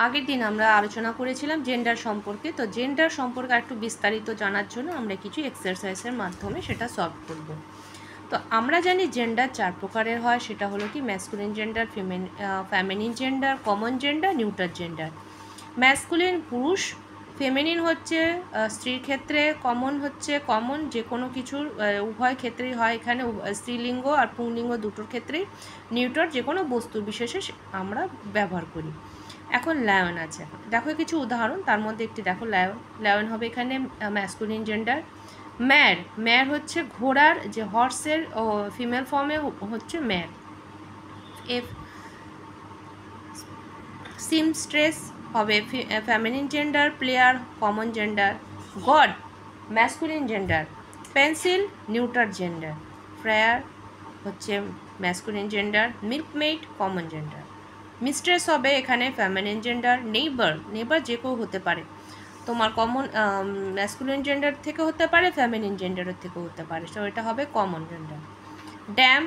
আগের দিন আমরা আলোচনা করেছিলাম জেন্ডার সম্পর্কে। তো জেন্ডার সম্পর্কে একটু বিস্তারিত জানার জন্য আমরা কিছু এক্সারসাইজের মাধ্যমে সেটা সলভ করব। তো আমরা জানি জেন্ডার 4 প্রকারের হয়, সেটা হলো কি masculine gender, feminine gender, common gender, neutral gender. Masculine পুরুষ, ফেমিনিন হচ্ছে স্ত্রীর ক্ষেত্রে, কমন হচ্ছে কমন যে কোনো কিছুর উভয় ক্ষেত্রেই হয়, এখানে স্ত্রীলিঙ্গ আর পুংলিঙ্গ দুটোর ক্ষেত্রেই। নিউট্রাল যে কোনো বস্তু বিশেষে আমরা ব্যবহার করি। এখন লায়ন আছে, দেখো কিছু উদাহরণ, তার মধ্যে একটি দেখো লায়ন। লায়ন হবে এখানে ম্যাসকুলিন জেন্ডার। ম্যার, ম্যার হচ্ছে ঘোড়ার, যে হর্সের ফিমেল ফর্মে হচ্ছে ম্যার। এফ সিমস্ট্রেস হবে feminine gender, player common gender. God masculine gender, pencil neutral gender, friar হচ্ছে masculine gender, milkmaid common gender. Mistress হবে এখানে ফেমিনিন জেন্ডার। নেইবার, নেইবার যে কেউ হতে পারে, তোমার কমন ম্যাসকুলিন জেন্ডার থেকে হতে পারে, ফেমিনিন জেন্ডারের থেকেও হতে পারে, তো এটা হবে কমন জেন্ডার। ড্যাম,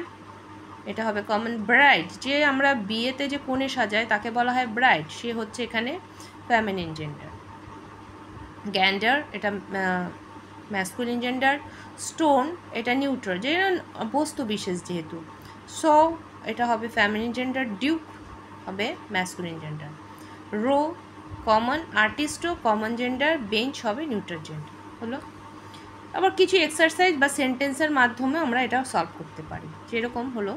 এটা হবে কমন। ব্রাইড, যে আমরা বিয়েতে যে কনে সাজায় তাকে বলা হয় ব্রাইড, সে হচ্ছে এখানে ফেমিনিন জেন্ডার। গ্যান্ডার, এটা ম্যাসকুলিন জেন্ডার। স্টোন, এটা নিউট্রাল, যে বস্তু বিশেষ যেহেতু। সো এটা হবে ফেমিনিন জেন্ডার। ডিউক হবে ম্যাসকুলিন জেন্ডার। রো কমন, আর্টিস্টও কমন জেন্ডার। বেঞ্চ হবে নিউট্রাল জেন্ডার। হলো। আবার কিছু এক্সারসাইজ বা সেন্টেন্সের মাধ্যমে আমরা এটা সলভ করতে পারি। যেরকম হলো,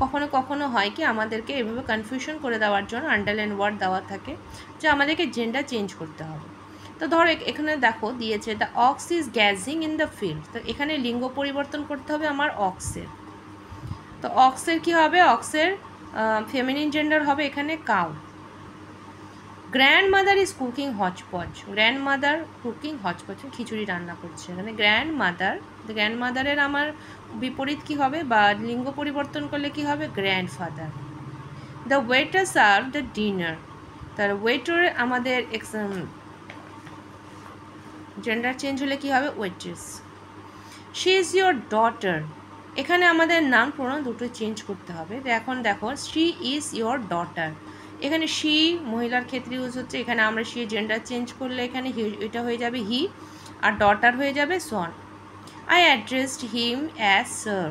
কখনো কখনো হয় কি আমাদেরকে এভাবে কনফিউশন করে দেওয়ার জন্য আন্ডারলাইন ওয়ার্ড দেওয়া থাকে যে আমাদেরকে জেন্ডার চেঞ্জ করতে হবে। তো ধরো এখানে দেখো দিয়েছে the ox is grazing in the field, তো এখানে লিঙ্গ পরিবর্তন করতে হবে আমার অক্সের। তো অক্সের কি হবে, অক্সের ফেমিনিন জেন্ডার হবে এখানে cow. Grandmother is cooking hotchpotch, grandmother cooking hotchpotch, খিচুড়ি রান্না করছে এখানে গ্র্যান্ডমাদার। গ্র্যান্ডমাদারের আমার বিপরীত কি হবে বা লিঙ্গ পরিবর্তন করলে কি হবে, grandfather. The waiter serve the dinner, তার ওয়েটার আমাদের জেন্ডার চেঞ্জ হলে কি হবে, waitress. She is your daughter, এখানে আমাদের নাম প্রোনাউন দুটো চেঞ্জ করতে হবে। এখন দেখো শি ইজ ইয়োর ডটার, এখানে শি মহিলার ক্ষেত্রে ইউজ হচ্ছে, এখানে আমরা শি জেন্ডার চেঞ্জ করলে এখানে এটা হয়ে যাবে হি, আর ডটার হয়ে যাবে son. I addressed him as sir,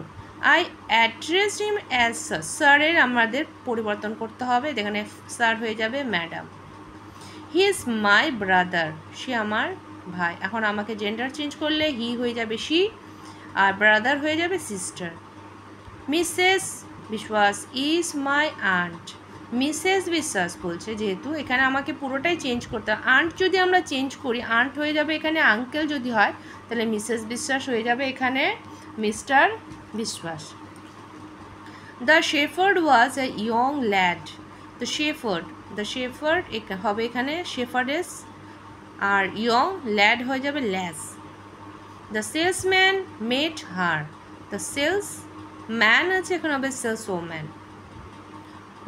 I addressed him as sir, স্যারের আমাদের পরিবর্তন করতে হবে, এখানে স্যার হয়ে যাবে madam. He is my brother, সে আমার ভাই, এখন আমাকে জেন্ডার চেঞ্জ করলে হি হয়ে যাবে শি, আর ব্রাদার হয়ে যাবে সিস্টার। মিসেস বিশ্বাস ইজ মাই আন্ট, মিসেস বিশ্বাস বলছে, যেহেতু এখানে আমাকে পুরোটাই চেঞ্জ করতে হবে। আন্ট যদি আমরা চেঞ্জ করি, আন্ট হয়ে যাবে এখানে আঙ্কেল, যদি হয় তাহলে মিসেস বিশ্বাস হয়ে যাবে এখানে mister Biswas. The shepherd was a young lad, the shepherd হবে এখানে শেফার্ডেস, আর ইয়ং ল্যাড হয়ে যাবে lass. The salesman met her, the salesman আছে এখানে হবে saleswoman.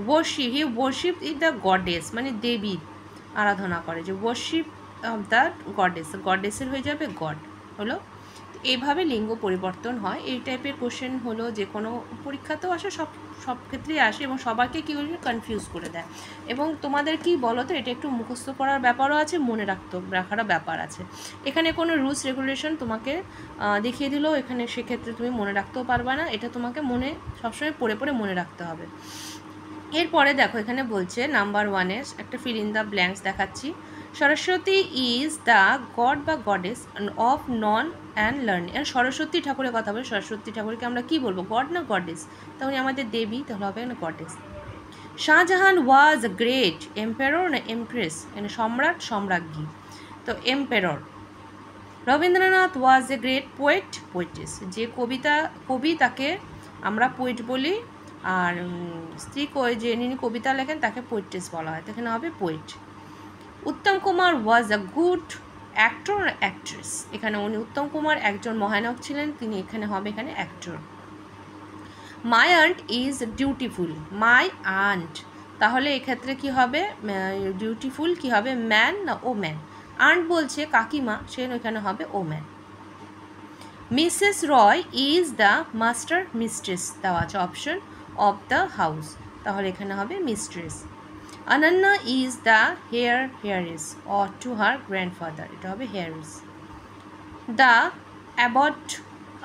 Worship, he worship is the goddess, মানে দেবী আরাধনা করে, যে ওয়ার্শিপ অফ দ্য গডেস, গডেসের হয়ে যাবে গড। হলো। এইভাবে লিঙ্গ পরিবর্তন হয়। এই টাইপের কোশ্চেন হলো যে কোনো পরীক্ষাতেও আসে, সব ক্ষেত্রেই আসে, এবং সবাইকে কী করে কনফিউজ করে দেয়। এবং তোমাদের কি বলো তো, এটা একটু মুখস্থ করার ব্যাপারও আছে, মনে রাখারও ব্যাপার আছে। এখানে কোনো রুলস রেগুলেশন তোমাকে দেখিয়ে দিলেও এখানে সেক্ষেত্রে তুমি মনে রাখতেও পারবে না, এটা তোমাকে মনে সবসময় পড়ে পড়ে মনে রাখতে হবে। এরপরে দেখো এখানে বলছে নাম্বার 1-এর একটা ফিল ইন দ্য ব্ল্যাঙ্কস দেখাচ্ছি। সরস্বতী ইজ দ্য গড বা গডেস অফ নন অ্যান্ড লার্নিং। আর সরস্বতী ঠাকুরের কথা বলে, সরস্বতী ঠাকুরকে আমরা কি বলবো, গড না গডেস, তাহলে আমাদের দেবী, তাহলে হবে না goddess. Shahjahan was a great empire না এমপ্রেস, মানে সম্রাট সম্রাজ্ঞী, তো empire. Rabindranath was a great poet poetess, যে কবি তাকে আমরা পোয়েট বলি, আর স্ত্রী যিনি কবিতা লেখেন তাকে পোয়েট্রেস বলা হয়, এখানে হবে poet. Uttam Kumar was a good actor actress, এখানে উনি উত্তম কুমার একজন মহানায়ক ছিলেন, তিনি এখানে হবে এখানে actor. My aunt is dutiful, my aunt, তাহলে এক্ষেত্রে কি হবে, ডিউটিফুল কি হবে, ম্যান না ও ম্যান, আন্ট বলছে কাকিমা, সে এখানে হবে woman. Mrs Roy is the master mistress দেওয়া আছে অপশন অফ দ্য হাউস, তাহলে এখানে হবে mistress. Ananya is the heiress or to her grandfather. এটা হবে heiress. The abbot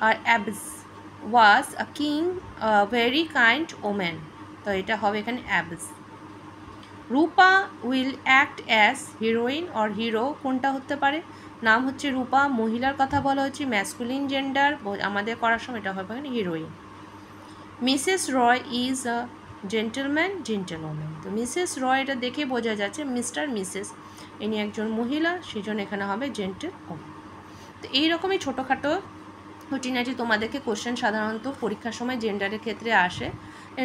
or abbess was a king, a very kind woman. তো এটা হবে এখানে abbess. Rupa will act as heroine or hero কোনটা হতে পারে? নাম হচ্ছে রূপা, মহিলার কথা বলা হচ্ছে, ম্যাসকুলিন জেন্ডার আমাদের করার সময় এটা হবে এখানে heroine. Mrs Roy is a gentleman. তো মিসেস রয় এটা দেখে বোঝা যাচ্ছে মিস্টার মিসেস ইনি একজন মহিলা, সেজন্য এখানে হবে জেন্টেলম্যান। তো এইরকমই ছোটোখাটো খুঁটিনাটি তোমাদেরকে কোশ্চেন সাধারণত পরীক্ষার সময় জেন্ডারের ক্ষেত্রে আসে।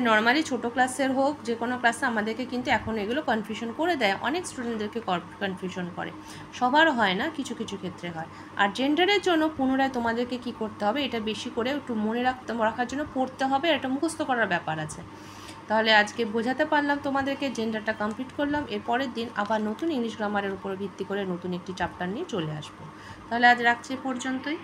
নর্মালি ছোটো ক্লাসের হোক যে কোনো ক্লাসে আমাদেরকে কিন্তু এখন এগুলো কনফিউশন করে দেয়, অনেক স্টুডেন্টদেরকে কনফিউশন করে, সবার হয় না, কিছু কিছু ক্ষেত্রে হয়। আর জেন্ডারের জন্য পুনরায় তোমাদেরকে কি করতে হবে, এটা বেশি করে একটু মনে রাখার জন্য পড়তে হবে, আর এটা মুখস্থ করার ব্যাপার আছে। তাহলে আজকে বোঝাতে পারলাম তোমাদেরকে, জেন্ডারটা কমপ্লিট করলাম, এর পরের দিন আবার নতুন ইংলিশ গ্রামারের উপর ভিত্তি করে নতুন একটি চ্যাপ্টার নিয়ে চলে আসবো। তাহলে আজ রাখছি পর্যন্তই।